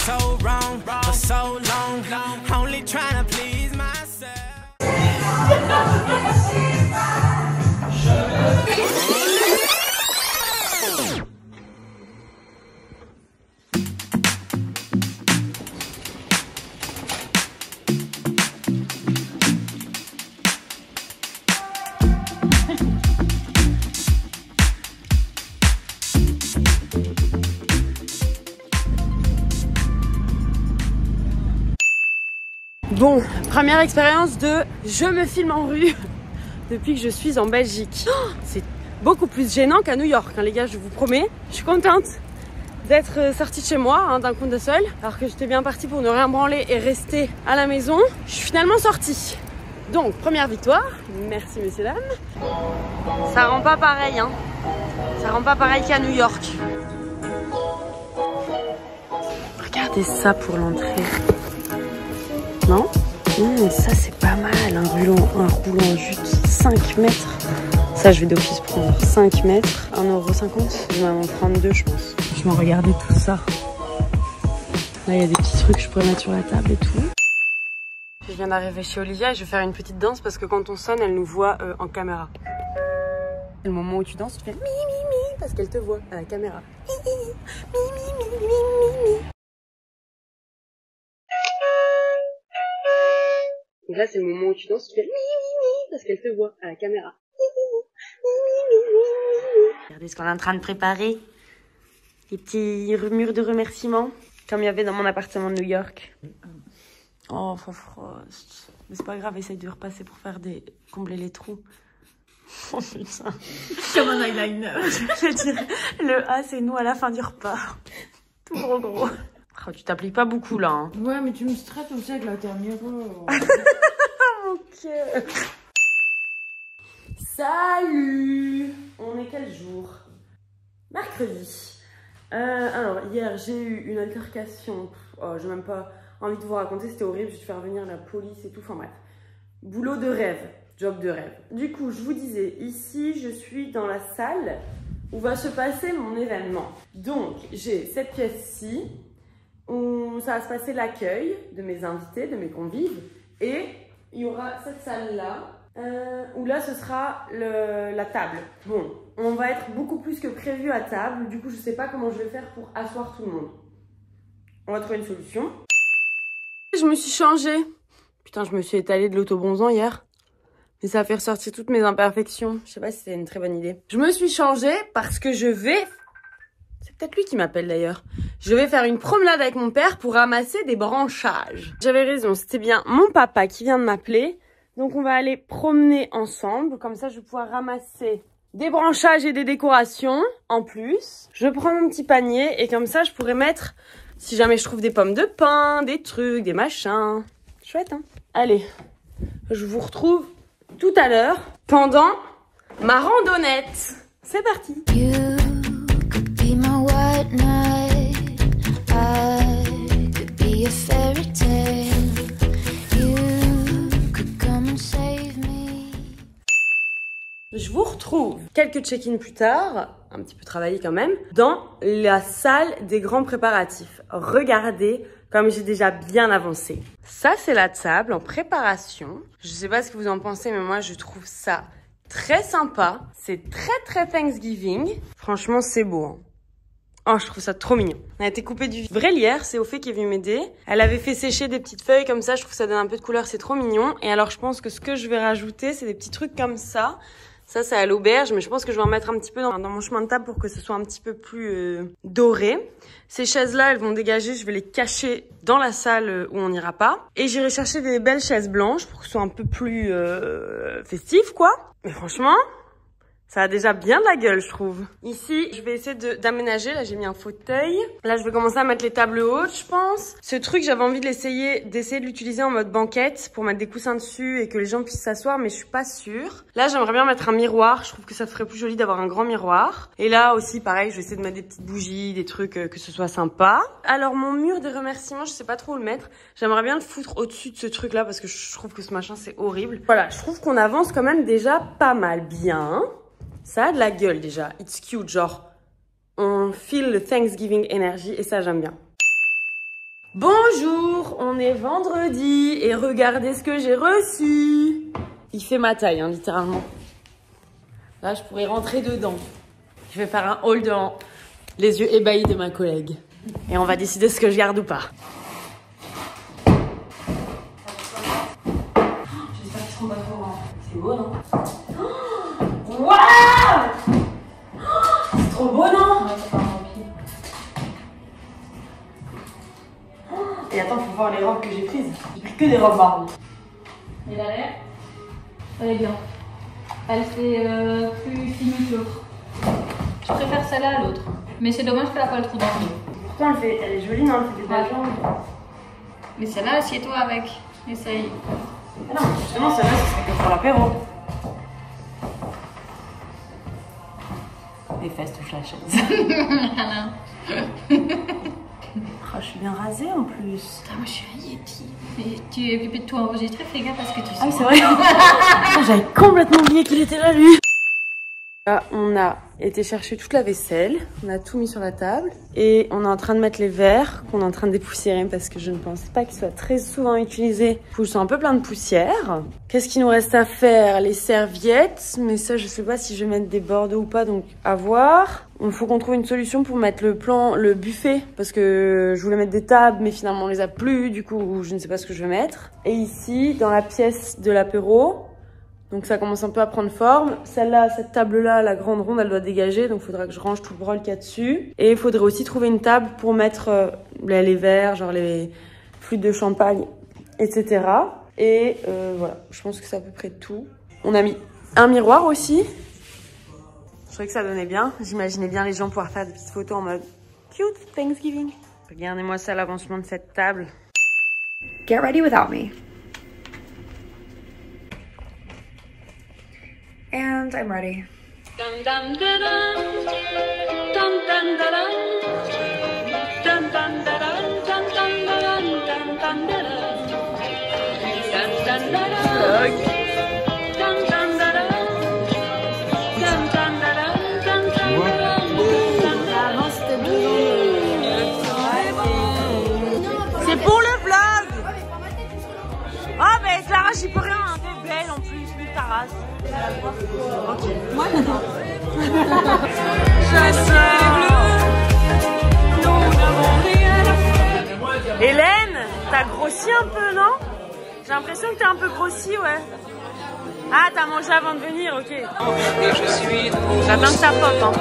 so wrong for so long, only trying to please myself. Bon, première expérience de je me filme en rue depuis que je suis en Belgique. Oh, c'est beaucoup plus gênant qu'à New York, hein, les gars, je vous promets. Je suis contente d'être sortie de chez moi hein, d'un coup de seul, alors que j'étais bien partie pour ne rien branler et rester à la maison. Je suis finalement sortie. Donc, première victoire. Merci, messieurs, dames. Ça rend pas pareil, hein. Ça rend pas pareil qu'à New York. Regardez ça pour l'entrée. Non, ça c'est pas mal, un roulant jute 5 mètres. Ça je vais d'office prendre 5 mètres, 1,50 €. Je vais m'en prendre 2 je pense. Je m'en regardais tout ça. Là il y a des petits trucs que je pourrais mettre sur la table et tout. Je viens d'arriver chez Olivia et je vais faire une petite danse parce que quand on sonne elle nous voit en caméra. Le moment où tu danses tu fais mi mi mi parce qu'elle te voit à la caméra. Mi mi mi mi mi mi. Donc là, c'est le moment où tu danses, tu fais mi mi mi parce qu'elle te voit à la caméra. Regardez ce qu'on est en train de préparer. Les petits murs de remerciements, comme il y avait dans mon appartement de New York. Oh, Frost. Mais c'est pas grave, essaye de repasser pour faire combler les trous. Oh putain. Comme un eyeliner. Je veux dire, le A, c'est nous à la fin du repas. Tout gros. Oh, tu t'appliques pas beaucoup là. Hein. Ouais, mais tu me stresses aussi avec la caméra. Ok. Salut. On est quel jour? Mercredi. Alors, hier, j'ai eu une altercation. Oh, j'ai même pas envie de vous raconter, c'était horrible. J'ai dû faire venir la police et tout. Enfin bref. Boulot de rêve. Job de rêve. Du coup, je vous disais, ici, je suis dans la salle où va se passer mon événement. Donc, j'ai cette pièce-ci où ça va se passer l'accueil de mes invités, de mes convives. Et il y aura cette salle-là, où là, ce sera la table. Bon, on va être beaucoup plus que prévu à table. Du coup, je sais pas comment je vais faire pour asseoir tout le monde. On va trouver une solution. Je me suis changée. Putain, je me suis étalée de l'autobronzant hier. Mais ça a fait ressortir toutes mes imperfections. Je sais pas si c'était une très bonne idée. Je me suis changée parce que je vais... C'est peut-être lui qui m'appelle d'ailleurs. Je vais faire une promenade avec mon père pour ramasser des branchages. J'avais raison, c'était bien mon papa qui vient de m'appeler. Donc on va aller promener ensemble. Comme ça, je vais pouvoir ramasser des branchages et des décorations. En plus, je prends mon petit panier et comme ça, je pourrais mettre, si jamais je trouve des pommes de pin, des trucs, des machins. Chouette, hein? Allez, je vous retrouve tout à l'heure pendant ma randonnette. C'est parti. Be my white knight, I could be a fairy tale. You could come and save me. Je vous retrouve quelques check-in plus tard, un petit peu travaillé quand même, dans la salle des grands préparatifs. Regardez comme j'ai déjà bien avancé. Ça, c'est la table en préparation. Je sais pas ce que vous en pensez, mais moi, je trouve ça très sympa. C'est très Thanksgiving. Franchement, c'est beau, hein. Oh, je trouve ça trop mignon. On a été coupé du vrai lierre, c'est Ophé qui est venue m'aider. Elle avait fait sécher des petites feuilles comme ça, je trouve que ça donne un peu de couleur, c'est trop mignon. Et alors, je pense que ce que je vais rajouter, c'est des petits trucs comme ça. Ça, c'est à l'auberge, mais je pense que je vais en mettre un petit peu dans mon chemin de table pour que ce soit un petit peu plus doré. Ces chaises-là, elles vont dégager, je vais les cacher dans la salle où on n'ira pas. Et j'irai chercher des belles chaises blanches pour que ce soit un peu plus festif, quoi. Mais franchement... ça a déjà bien de la gueule, je trouve. Ici, je vais essayer d'aménager. Là, j'ai mis un fauteuil. Là, je vais commencer à mettre les tables hautes, je pense. Ce truc, j'avais envie de d'essayer de l'utiliser en mode banquette pour mettre des coussins dessus et que les gens puissent s'asseoir, mais je suis pas sûre. Là, j'aimerais bien mettre un miroir. Je trouve que ça ferait plus joli d'avoir un grand miroir. Et là aussi, pareil, je vais essayer de mettre des petites bougies, des trucs que ce soit sympa. Alors, mon mur de remerciements, je sais pas trop où le mettre. J'aimerais bien le foutre au-dessus de ce truc-là parce que je trouve que ce machin, c'est horrible. Voilà, je trouve qu'on avance quand même déjà pas mal bien. Ça a de la gueule déjà, it's cute, genre on feel le Thanksgiving energy et ça j'aime bien. Bonjour, on est vendredi et regardez ce que j'ai reçu. Il fait ma taille, hein, littéralement. Là, je pourrais rentrer dedans. Je vais faire un haul devant les yeux ébahis de ma collègue. Et on va décider ce que je garde ou pas. J'espère qu'ils seront pas trop grands. C'est beau, non? Waouh! C'est trop beau, non? Et attends, faut voir les robes que j'ai prises. J'ai pris que des robes marron. Et derrière, elle est bien. Elle fait plus finie que l'autre. Je préfère celle-là à l'autre. Mais c'est dommage qu'elle n'a pas le trou dans le dos. Pourtant, elle est jolie, non? Elle fait des belles jambes. Mais celle-là, assieds-toi avec. Essaye. Ah non, justement, celle-là, ce serait que pour l'apéro. Les fesses touchent la chaise. Oh, je suis bien rasée en plus. Putain, moi je suis un Yeti. Et tu es occupé de tout enregistrer, fais gaffe à ce que tu sais. Ah oui, c'est vrai. J'avais complètement oublié qu'il était là, lui. Là, on a été chercher toute la vaisselle, on a tout mis sur la table et on est en train de mettre les verres qu'on est en train de dépoussiérer parce que je ne pense pas qu'ils soient très souvent utilisés. Ils sont un peu pleins de poussière. Qu'est-ce qu'il nous reste à faire? Les serviettes, mais ça je sais pas si je vais mettre des bordeaux ou pas, donc à voir. Il faut qu'on trouve une solution pour mettre le buffet parce que je voulais mettre des tables mais finalement on les a plus, du coup je ne sais pas ce que je vais mettre. Et ici, dans la pièce de l'apéro, donc ça commence un peu à prendre forme. Celle-là, cette table-là, la grande ronde, elle doit dégager. Donc il faudra que je range tout le brol qu'il y a dessus. Et il faudrait aussi trouver une table pour mettre les verres, genre les flûtes de champagne, etc. Et voilà, je pense que c'est à peu près tout. On a mis un miroir aussi. Je trouvais que ça donnait bien. J'imaginais bien les gens pouvoir faire des petites photos en mode cute Thanksgiving. Regardez-moi ça, l'avancement de cette table. Get ready without me. And I'm ready. C'est pour le vlog. Ah ben Clara, j'y peux rien, hein. T'es belle en plus, plus ta race. Ok. Moi non. Hélène, t'as grossi un peu, non? J'ai l'impression que t'es un peu grossi, ouais. Ah, t'as mangé avant de venir, ok. J'attends que ça pop, hein.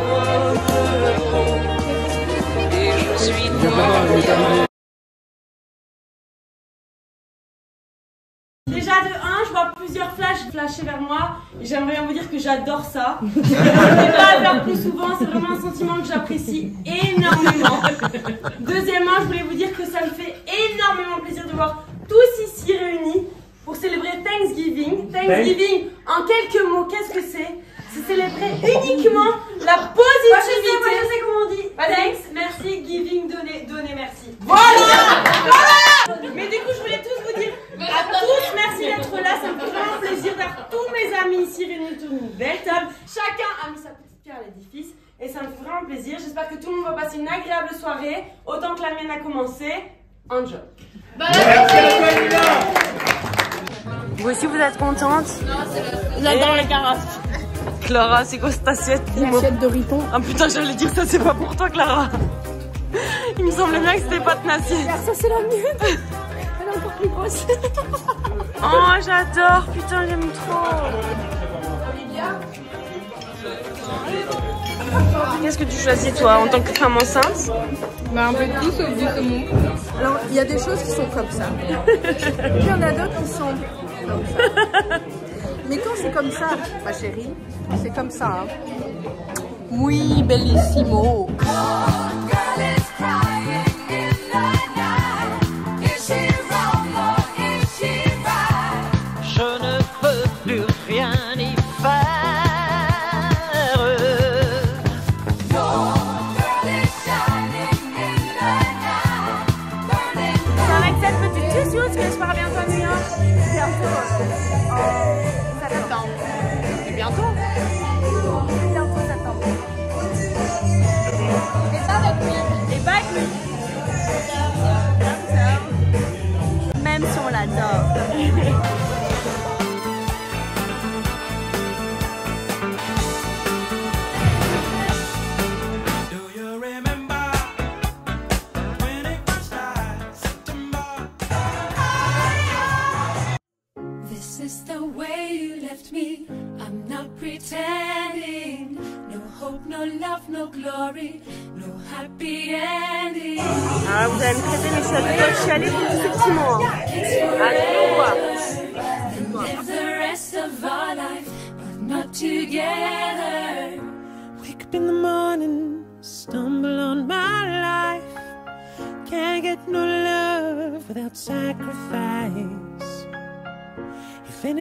Déjà de 1, je vois plusieurs flashs flasher vers moi. J'aimerais bien vous dire que j'adore ça. Je ne vais pas le faire plus souvent, c'est vraiment un sentiment que j'apprécie énormément. Deuxièmement, je voulais vous dire que ça me fait énormément plaisir de voir tous ici réunis pour célébrer Thanksgiving. Thanksgiving, en quelques mots, qu'est-ce que c'est? C'est célébrer uniquement la positivité. Moi je sais comment on dit. Thanks, merci, giving, donner, merci. Voilà. Mais du coup, je voulais tous vous dire à tous merci d'être là. Ça me fait vraiment plaisir d'avoir tous mes amis ici réunis autour d'une belle table. Chacun a mis sa petite pierre à l'édifice et ça me fait vraiment plaisir. J'espère que tout le monde va passer une agréable soirée, autant que la mienne a commencé. Enjoy. Vous aussi, vous êtes contente? J'adore les carafes. Clara, c'est quoi cette assiette? Une assiette de riton. Ah putain, j'allais dire ça, c'est pas pour toi, Clara. Il me semblait bien que c'était pas ton assiette. Ça, c'est la mienne. Elle est encore plus grosse. Oh, j'adore. Putain, j'aime trop. Qu'est-ce que tu choisis, toi, en tant que femme enceinte? Bah, un peu de tout, sauf du saumon. Alors, il y a des choses qui sont comme ça. Il y en a d'autres qui sont comme ça. Mais quand c'est comme ça, ma chérie, c'est comme ça. Hein. Oui, bellissimo. Je ne peux plus rien y faire. C'est avec cette petite tissueuse que je pars bientôt à New York. Bientôt. Septembre. C'est bientôt. Bientôt septembre. Et pas avec lui. no love, no glory, no happy ending. Ah, vous allez me traiter, mais je suis à deux doigts de chialer pour tous ces petits mots. Allez, Live the rest of our life, but not together. Wake up in the morning, stumble on my life. Can't get no love without sacrifice.